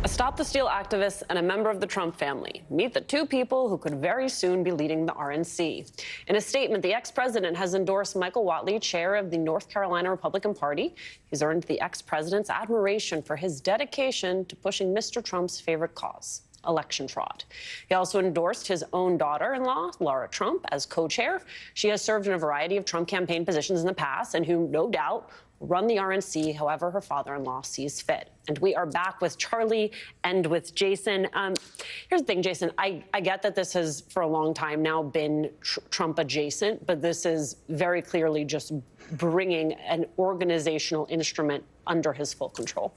A Stop the Steal activist and a member of the Trump family. Meet the two people who could very soon be leading the RNC. In a statement, the ex-president has endorsed Michael Whatley, chair of the North Carolina Republican Party. He's earned the ex-president's admiration for his dedication to pushing Mr. Trump's favorite cause, election fraud. He also endorsed his own daughter-in-law, Laura Trump, as co-chair. She has served in a variety of Trump campaign positions in the past and who, no doubt, will run the RNC however her father-in-law sees fit. And we are back with Charlie and with Jason. Here's the thing, Jason. I get that this has, for a long time now, been Trump adjacent, but this is very clearly just bringing an organizational instrument under his full control.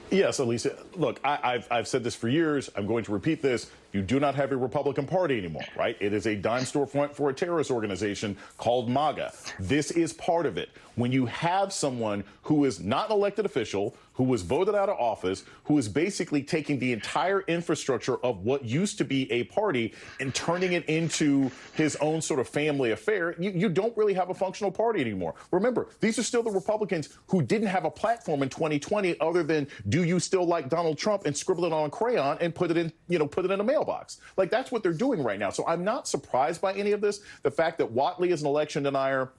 Yes, Elisa. Look, I've said this for years. I'm going to repeat this. You do not have a Republican Party anymore, right? It is a dime store front for a terrorist organization called MAGA. This is part of it. When you have someone who is not an elected official, who was voted out of office, who is basically taking the entire infrastructure of what used to be a party and turning it into his own sort of family affair, you don't really have a functional party anymore. Remember, these are still the Republicans who didn't have a platform in 2020 other than, do you still like Donald Trump, and scribble it on a crayon and put it in a mailbox. Like, that's what they're doing right now. So I'm not surprised by any of this. The fact that Whatley is an election denier,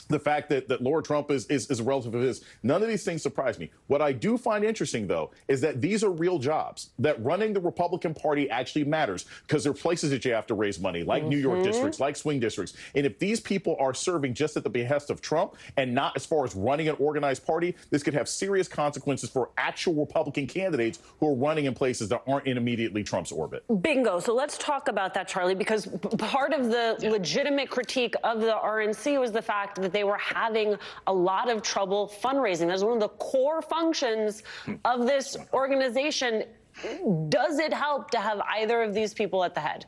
the fact that Laura Trump is a relative of his, none of these things surprise me. What I do find interesting, though, is that these are real jobs, that running the Republican Party actually matters because there are places that you have to raise money, like New York districts, like swing districts. And if these people are serving just at the behest of Trump and not as far as running an organized party, this could have serious consequences for actual Republican candidates who are running in places that aren't in immediately Trump's orbit. Bingo. So let's talk about that, Charlie, because part of the legitimate critique of the RNC was the fact that they were having a lot of trouble fundraising. That's one of the core functions of this organization. Does it help to have either of these people at the head?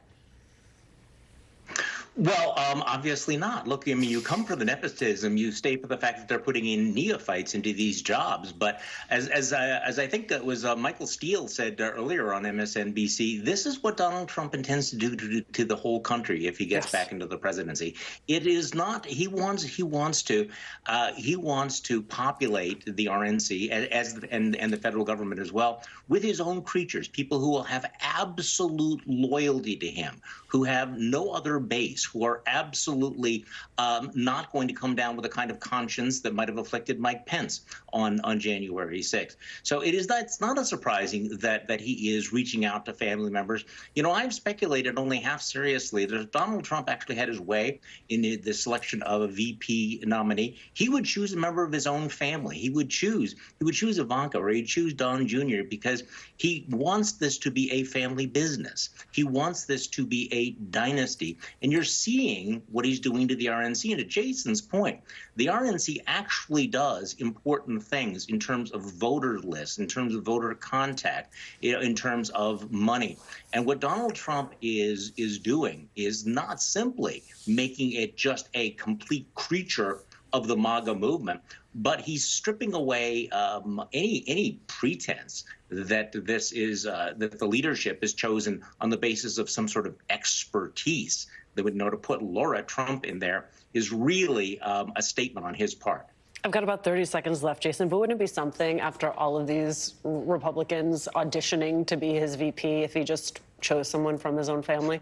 Well, obviously not. Look, I mean, you come for the nepotism, you stay for the fact that they're putting in neophytes into these jobs. But as I think that was Michael Steele said earlier on MSNBC, this is what Donald Trump intends to do to the whole country if he gets back into the presidency. It is not. He wants to populate the RNC and the federal government as well with his own creatures, people who will have absolute loyalty to him, who have no other base, who are absolutely not going to come down with the kind of conscience that might have afflicted Mike Pence on January 6th. So it's not a surprising that he is reaching out to family members. You know, I've speculated only half seriously that if Donald Trump actually had his way in the selection of a VP nominee, he would choose a member of his own family. He would choose Ivanka, or he'd choose Don Jr., because he wants this to be a family business. He wants this to be a dynasty. And you're seeing what he's doing to the RNC. And to Jason's point, the RNC actually does important things in terms of voter lists, in terms of voter contact, in terms of money. And what Donald Trump is doing is not simply making it just a complete creature of the MAGA movement, but he's stripping away any pretense that this is that the leadership is chosen on the basis of some sort of expertise. That would know to put Laura Trump in there is really a statement on his part. I've got about 30 seconds left, Jason, but wouldn't it be something after all of these Republicans auditioning to be his VP if he just chose someone from his own family?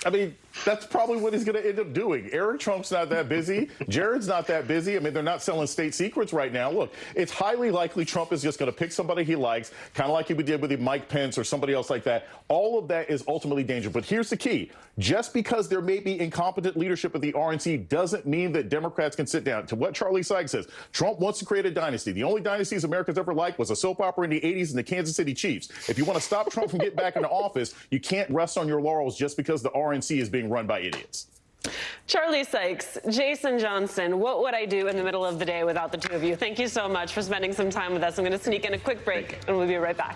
I mean, that's probably what he's going to end up doing. Eric Trump's not that busy. Jared's not that busy. I mean, they're not selling state secrets right now. Look, it's highly likely Trump is just going to pick somebody he likes, kind of like he did with Mike Pence or somebody else like that. All of that is ultimately dangerous. But here's the key. Just because there may be incompetent leadership at the RNC doesn't mean that Democrats can sit down. To what Charlie Sykes says, Trump wants to create a dynasty. The only dynasties America's ever liked was a soap opera in the 80s and the Kansas City Chiefs. If you want to stop Trump from getting back into office, you can't rest on your laurels just because the RNC is being run by idiots. Charlie Sykes, Jason Johnson, what would I do in the middle of the day without the two of you? Thank you so much for spending some time with us. I'm going to sneak in a quick break, and we'll be right back.